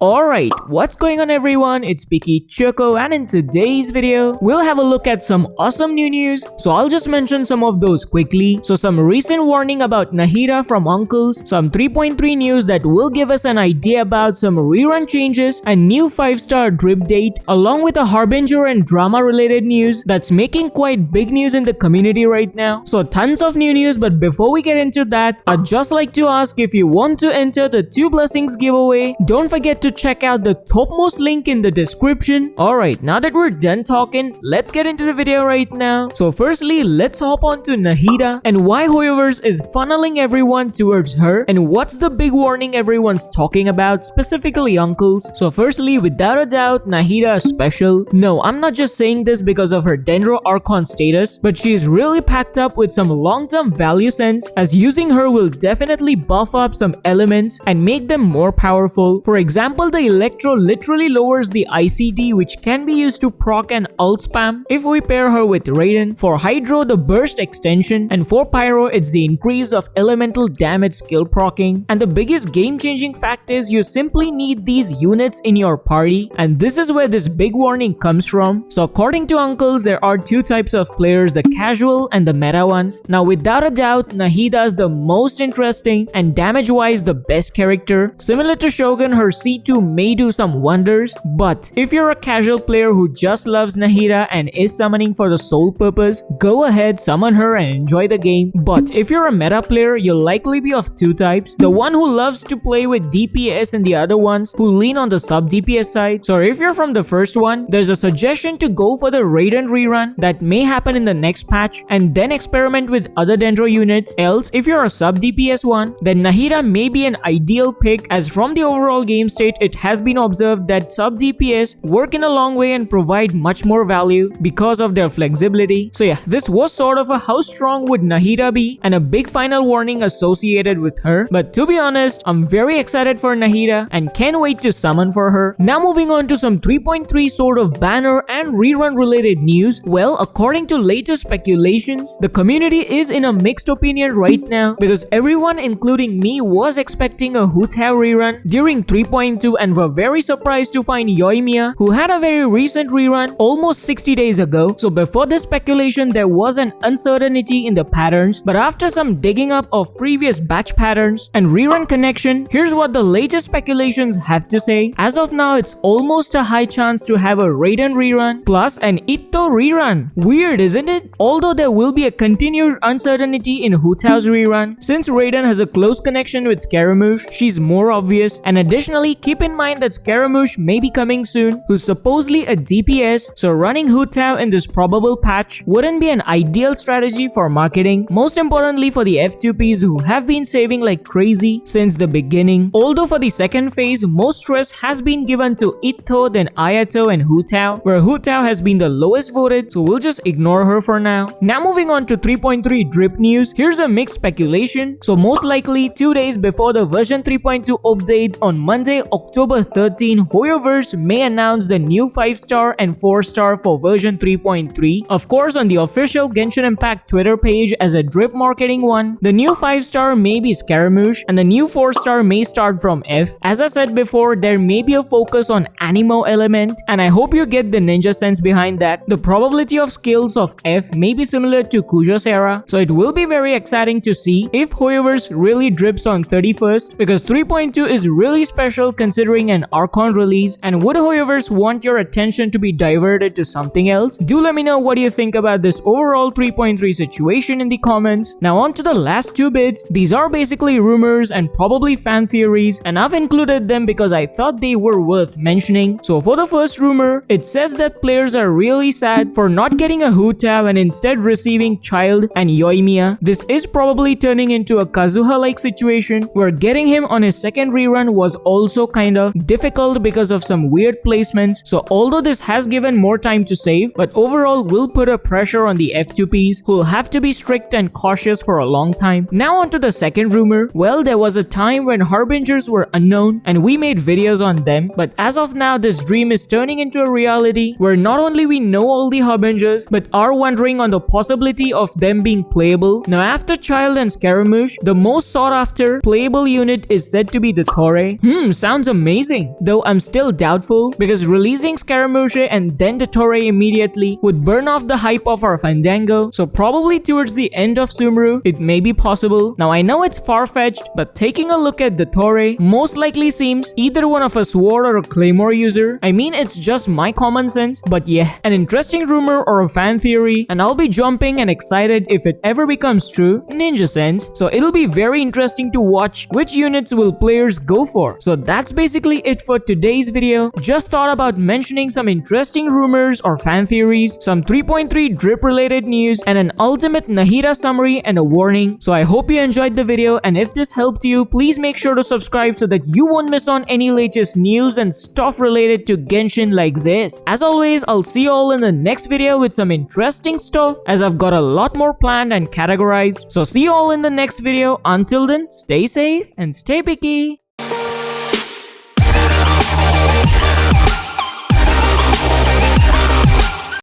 Alright, what's going on everyone? It's Picky Choco, and in today's video, we'll have a look at some awesome new news. So I'll just mention some of those quickly. So some recent warning about Nahida from Uncles, some 3.3 news that will give us an idea about some rerun changes, and new 5-star drip date, along with a Harbinger and drama related news that's making quite big news in the community right now. So tons of new news, but before we get into that, I'd just like to ask if you want to enter the 2 blessings giveaway, don't forget to check out the topmost link in the description. Alright, now that we're done talking, let's get into the video right now. So firstly, let's hop on to Nahida and why Hoyoverse is funneling everyone towards her and what's the big warning everyone's talking about, specifically Uncles. So firstly, without a doubt, Nahida is special. No, I'm not just saying this because of her Dendro Archon status, but she's really packed up with some long-term value sense, as using her will definitely buff up some elements and make them more powerful. For example, the Electro literally lowers the ICD, which can be used to proc and ult spam if we pair her with Raiden. For Hydro, the burst extension, and for Pyro, it's the increase of elemental damage skill proccing. And the biggest game-changing fact is you simply need these units in your party, and this is where this big warning comes from. So according to Uncles, there are 2 types of players, the casual and the meta ones. Now without a doubt, Nahida is the most interesting and damage-wise the best character. Similar to Shogun, her C2 may do some wonders, but if you're a casual player who just loves Nahida and is summoning for the sole purpose, go ahead, summon her and enjoy the game. But if you're a meta player, you'll likely be of 2 types, the one who loves to play with DPS and the other ones who lean on the sub DPS side. So if you're from the first one, there's a suggestion to go for the Raiden rerun that may happen in the next patch and then experiment with other Dendro units. Else, if you're a sub DPS one, then Nahida may be an ideal pick, as from the overall game state, it has been observed that sub DPS work in a long way and provide much more value because of their flexibility. So yeah, this was sort of a how strong would Nahida be and a big final warning associated with her. But to be honest, I'm very excited for Nahida and can't wait to summon for her. Now moving on to some 3.3 sort of banner and rerun related news. Well, according to latest speculations, the community is in a mixed opinion right now, because everyone including me was expecting a Hutao rerun during 3.2 and were very surprised to find Yoimiya, who had a very recent rerun almost 60 days ago. So before this speculation, there was an uncertainty in the patterns, but after some digging up of previous batch patterns and rerun connection, here's what the latest speculations have to say. As of now, it's almost a high chance to have a Raiden rerun plus an Itto rerun. Weird, isn't it? Although there will be a continued uncertainty in Hutao's rerun, since Raiden has a close connection with Scaramouche, she's more obvious. And additionally, keep in mind that Scaramouche may be coming soon, who's supposedly a DPS, so running Hutao in this probable patch wouldn't be an ideal strategy for marketing, most importantly for the F2Ps who have been saving like crazy since the beginning. Although for the second phase, most stress has been given to Itto, then Ayato and Hutao, where Hutao has been the lowest voted, so we'll just ignore her for now. Now moving on to 3.3 drip news, here's a mixed speculation. So most likely 2 days before the version 3.2 update on Monday, October 13, Hoyoverse may announce the new 5-star and 4-star for version 3.3. Of course, on the official Genshin Impact Twitter page as a drip marketing one, the new 5-star may be Scaramouche and the new 4-star may start from F. As I said before, there may be a focus on Animo element, and I hope you get the ninja sense behind that. The probability of skills of F may be similar to Kujo's era, so it will be very exciting to see if Hoyoverse really drips on 31st, because 3.2 is really special considering an Archon release. And would Hoyoverse want your attention to be diverted to something else? Do let me know what you think about this overall 3.3 situation in the comments. Now on to the last 2 bits. These are basically rumors and probably fan theories, and I've included them because I thought they were worth mentioning. So for the first rumor, it says that players are really sad for not getting a Hutao and instead receiving Child and Yoimiya. This is probably turning into a Kazuha-like situation where getting him on his second rerun was also kind of difficult because of some weird placements. So although this has given more time to save, but overall will put a pressure on the F2Ps who will have to be strict and cautious for a long time. Now on to the second rumor. Well, there was a time when Harbingers were unknown and we made videos on them, but as of now this dream is turning into a reality where not only we know all the Harbingers but are wondering on the possibility of them being playable. Now after Child and Scaramouche, the most sought after playable unit is said to be the DOTTORE. Sounds amazing, though I'm still doubtful because releasing Scaramouche and then DOTTORE immediately would burn off the hype of our Fandango, so probably towards the end of Sumeru, it may be possible. Now I know it's far-fetched, but taking a look at DOTTORE most likely seems either one of a sword or a claymore user. I mean, it's just my common sense, but yeah, an interesting rumor or a fan theory, and I'll be jumping and excited if it ever becomes true, ninja sense. So it'll be very interesting to watch which units will players go for. So that's basically it for today's video. Just thought about mentioning some interesting rumors or fan theories, some 3.3 drip related news, and an ultimate Nahida summary and a warning. So I hope you enjoyed the video, and if this helped you, please make sure to subscribe so that you won't miss on any latest news and stuff related to Genshin like this. As always, I'll see you all in the next video with some interesting stuff, as I've got a lot more planned and categorized. So see you all in the next video. Until then, stay safe and stay picky.